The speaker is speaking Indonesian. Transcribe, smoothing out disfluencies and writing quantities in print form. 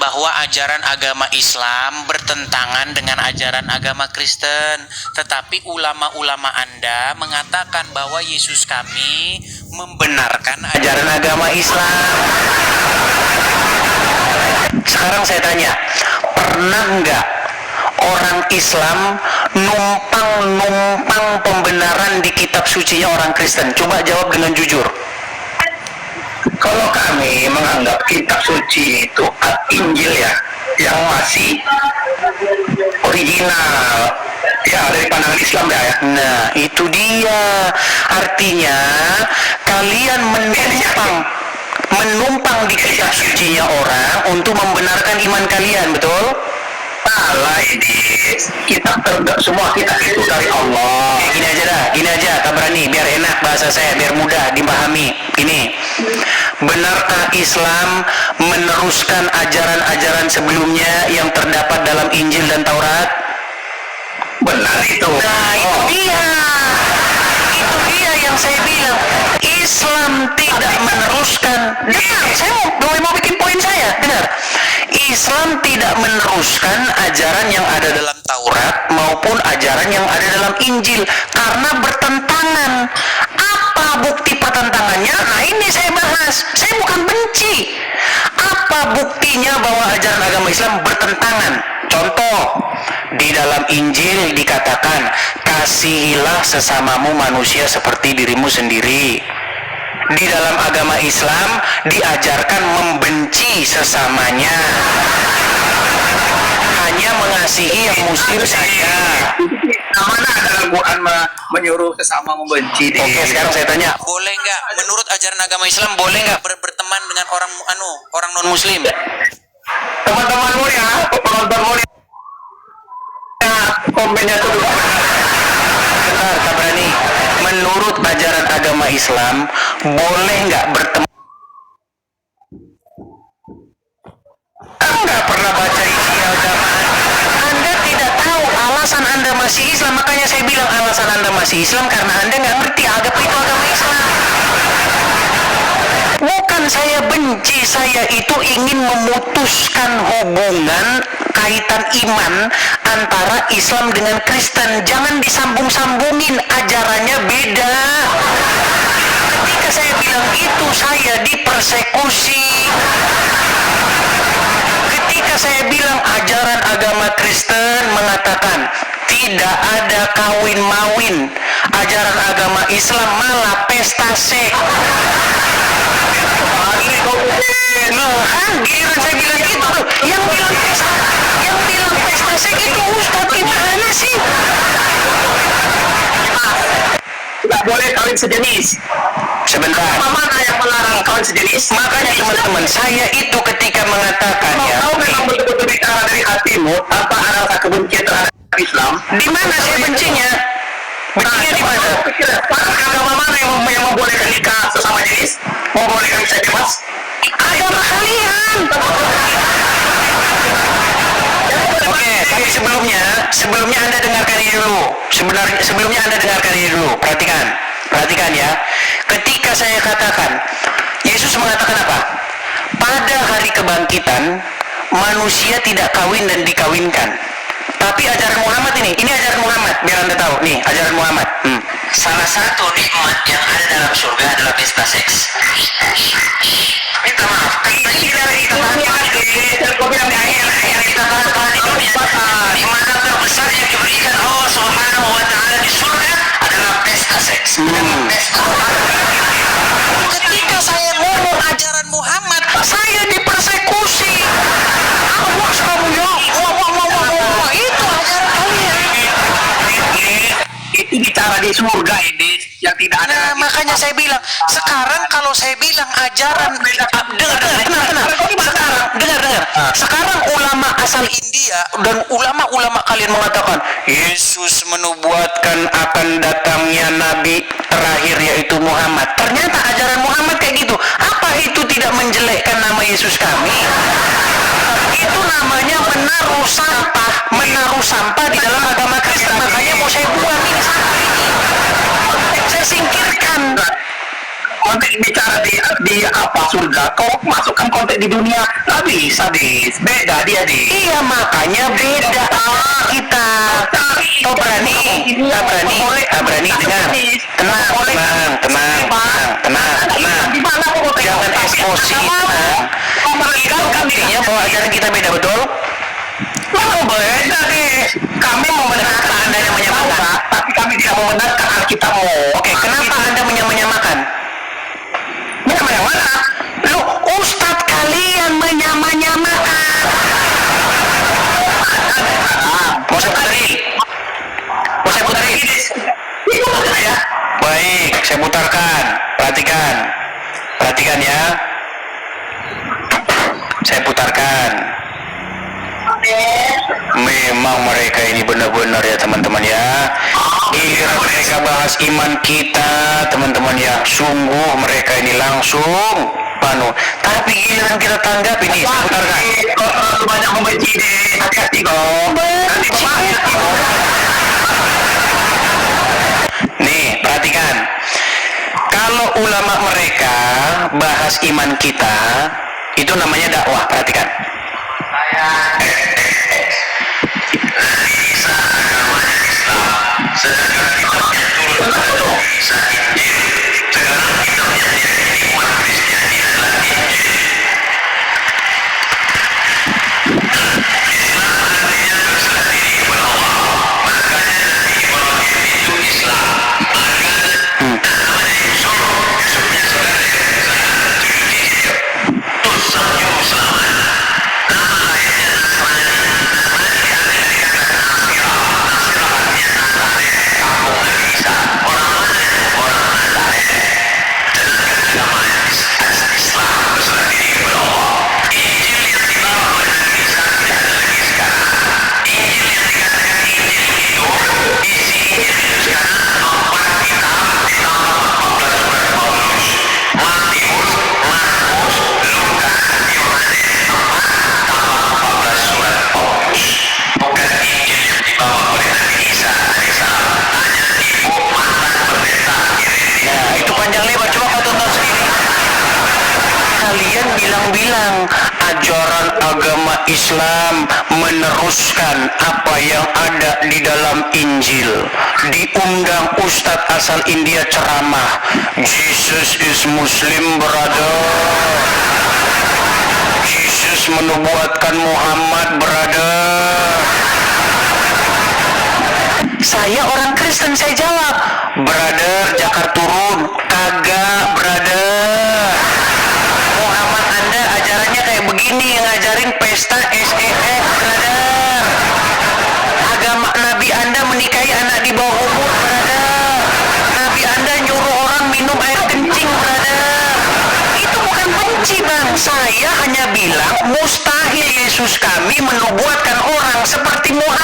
bahwa ajaran agama Islam bertentangan dengan ajaran agama Kristen, tetapi ulama-ulama Anda mengatakan bahwa Yesus kami membenarkan ajaran agama Islam. Sekarang saya tanya, pernah nggak orang Islam numpang pembenaran di kitab sucinya orang Kristen? Coba jawab dengan jujur. Kalau kami menganggap kitab suci itu Injil ya, yang masih original ya dari pandangan Islam ya. Nah, itu dia. Artinya kalian menumpang di kitab sucinya orang untuk membenarkan iman kalian, betul? Salah ini. Semua kitab itu dari Allah. Gini aja, tak berani, biar enak bahasa saya, biar mudah dipahami. Ini, benarkah Islam meneruskan ajaran-ajaran sebelumnya yang terdapat dalam Injil dan Taurat? Benar itu. Nah, itu dia yang saya bilang. Islam tidak meneruskan. Dengar, saya mau bikin poin saya. Dengar, Islam tidak meneruskan ajaran yang ada dalam Taurat maupun ajaran yang ada dalam Injil karena bertentangan. Apa bukti pertentangannya? Nah, ini saya bahas. Saya bukan benci. Apa buktinya bahwa ajaran agama Islam bertentangan? Contoh, di dalam Injil dikatakan, kasihilah sesamamu manusia seperti dirimu sendiri. Di dalam agama Islam diajarkan membenci sesamanya, hanya mengasihi yang muslim saja. Mana ada Al-Quran menyuruh sesama membenci? Oke, sekarang saya tanya, boleh nggak menurut ajaran agama Islam boleh nggak berteman dengan orang non muslim? Teman-teman mulia, penonton mulia, komennya tuh. Bentar, tak berani. Menurut ajaran agama Islam boleh nggak berteman? Anda pernah baca isi agama? Anda tidak tahu alasan Anda masih Islam, makanya saya bilang alasan Anda masih Islam karena Anda nggak ngerti agama itu agama Islam. Bukan saya benci, saya itu ingin memutuskan hubungan kaitan iman antara Islam dengan Kristen. Jangan disambung-sambungin, ajarannya beda. Ketika saya bilang itu, saya dipersekusi. Ketika saya bilang ajaran agama Kristen mengatakan tidak ada kawin mawin, ajaran agama Islam malah pesta seks. Giliran saya bilang gitu, yang bilang pesta seks itu Ustadz gimana sih? Tidak boleh kawin sejenis. Sebentar. Mana yang melarang kawin sejenis? Makanya teman-teman, saya itu ketika mengatakan ya, Kau memang betul-betul bicara dari hatimu tanpa ada rasa kebencian terhadap Islam. di mana saya bencinya? Bencinya di mana? Agama mana yang membolehkan nikah sesama jenis? Membolehkan bisa bebas? Agama kalian. Oke, tapi sebelumnya Anda dengarkan ini dulu. Sebelumnya Anda dengarkan ini dulu. Perhatikan ya. Ketika saya katakan, Yesus mengatakan apa? Pada hari kebangkitan, manusia tidak kawin dan dikawinkan. Tapi ajaran Muhammad ini ajaran Muhammad, biar Anda tahu. Nih, ajaran Muhammad. Salah satu nikmat yang ada dalam surga adalah pesta seks. Minta maaf, ini dari kita di mana terbesar yang diberikan Allah Subhanahu wa Ta'ala di surga adalah pesta seks. Ketika saya ngomong ajaran Muhammad, saya dipersekusi. Awas kamu ya. Wah, itu ajaran kalian. Itu bicara di surga ini yang tidak ada. Nah, makanya saya bilang, sekarang kalau saya bilang ajaran, dengar. Sekarang ulama asal India dan ulama-ulama kalian mengatakan Yesus menubuatkan akan datangnya Nabi terakhir yaitu Muhammad. Ternyata ajaran Muhammad kayak gitu. Apa itu tidak menjelekkan nama Yesus kami? Itu namanya menaruh sampah di dalam agama Kristen. Makanya mau saya buang ini sampah ini. Saya singkirkan. konteks bicara di apa surga, kau masukkan konteks di dunia, nggak bisa, Dis. Beda dia, Dis. Iya, makanya beda kita. Kau berani dengar. Tenang. Di mana kau konteks? Jangan emosi. Itu artinya bahwa ajaran kita beda, betul? Oh, beda, Dis. Kami membenarkan Anda yang menyamakan, tapi kami tidak membenarkan Alkitabmu. Oke, kenapa Anda menyamakan? Yang mana? Loh, Ustadz kalian menyamakan. Mau saya putari? Itu ya. Baik, saya putarkan. Perhatikan ya. Saya putarkan. Memang mereka ini benar-benar ya teman-teman ya. Giliran mereka bahas iman kita teman-teman ya, sungguh mereka ini langsung panu. Tapi giliran kita tanggap ini, saya putarkan. Kau terlalu banyak membenci, Dis. Hati-hati kau. Nanti pemain. Nih, perhatikan. Kalau ulama mereka bahas iman kita, itu namanya dakwah. Perhatikan. Sedangkan kitabnya turun pada Isa Injil. Sekarang kitabnya jadi umat Kristiani adalah Injil. Islam artinya berserah diri kepada Allah. Makanya Nabi Ibrahim itu Islam. Namanya Yusuf. Yusufnya saudara yang besar. Terus sang Yerusalem. Nama lainnya Nasrani. Nasrani ada yang dikatakan Nasirah. Nasirah artinya Nazaret. Kampung Nabi Isa. Orang mana? Orang Nazaret. Sedangkan agama Islam berserah diri kepada Allah. Injil yang dibawa oleh Nabi Isa tidak ada lagi sekarang. Injil yang dikatakan Injil itu isi Injil itu sekarang 4 kitab ditambah 14 surat Paulus. Matius, Markus, Lukas, Yohanes 4 tambah 14 surat Paulus. Bukan Injil yang dibawa oleh Nabi Isa alaihissalam. Hanya ibu mantan pendeta Irenaeus. Ya, itu panjang lebar, coba kau tonton sendiri. Kalian bilang-bilang ajaran agama Islam meneruskan apa yang ada di dalam Injil. Diundang Ustadz asal India ceramah. Jesus is Muslim, brother. Jesus menubuatkan Muhammad, brother. Saya orang Kristen, saya jawab, brother, Jakar turun. Kagak, brother. Muhammad Anda ajarannya kayak begini, ngajarin pesta SEX, brother. Agama Nabi Anda menikahi anak di bawah umur, brother. Nabi Anda nyuruh orang minum air kencing, brother. Itu bukan benci, bang. Saya hanya bilang mustahil Yesus kami menubuatkan orang seperti Muhammad.